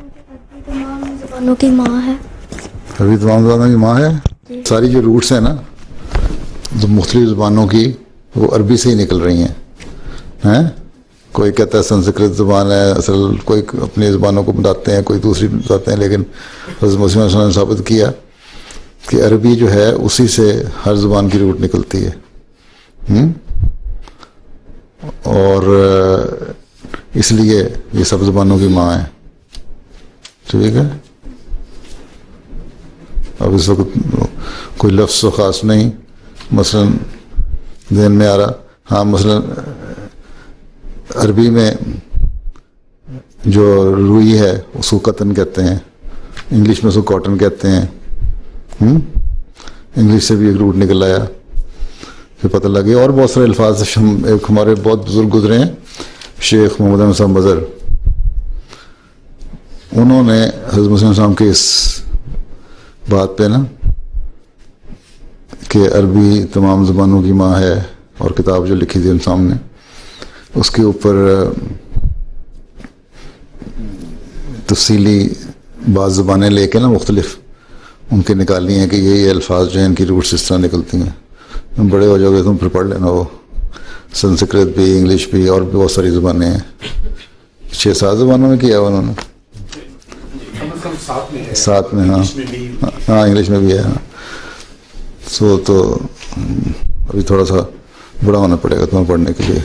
تمام زبانوں کی ماں ہے. عربی تمام زبانوں کی ماں ہے. ساری جو روٹس ہیں نا جو مختلف زبانوں کی وہ عربی سے ہی نکل رہی ہیں. کوئی کہتا ہے سنسکرت زبان ہے، اصل کوئی اپنی زبانوں کو بتاتے ہیں، کوئی دوسری بتاتے ہیں، لیکن حضرت مسیح علیہ السلام نے ثابت کیا کہ عربی جو ہے اسی سے ہر زبان کی روٹ نکلتی ہے. اور اس لیے یہ سب زبانوں کی ماں ہے. ٹھیک ہے. اب اس وقت کوئی لفظ تو خاص نہیں مثلا ذہن میں آ رہا. ہاں مثلا عربی میں جو روئی ہے اس کو قطن کہتے ہیں، انگلش میں اس کو کاٹن کہتے ہیں. انگلش سے بھی ایک روٹ نکل آیا، پھر پتہ لگے. اور بہت سارے الفاظ ایک ہمارے بہت بزرگ گزرے ہیں، شیخ محمد احمد صاحب مظہر، انہوں نے حضرت مسیح علیہ السلام کے اس بات پہ نا کہ عربی تمام زبانوں کی ماں ہے اور کتاب جو لکھی تھی ان سامنے اس کے اوپر تفصیلی بعض زبانیں لے کے نا مختلف ان کے نکالی ہیں کہ یہ الفاظ جو ہیں ان کی روٹس اس طرح نکلتی ہیں. تم بڑے ہو جاؤ گے تم پھر پڑھ لینا. وہ سنسکرت بھی، انگلش بھی، اور بھی بہت ساری زبانیں ہیں. 6-7 زبانوں میں کیا انہوں نے، 7 میں. ہاں انگلش میں بھی ہے. تو ابھی تھوڑا سا بڑا ہونا پڑے گا تمہیں پڑھنے کے لیے.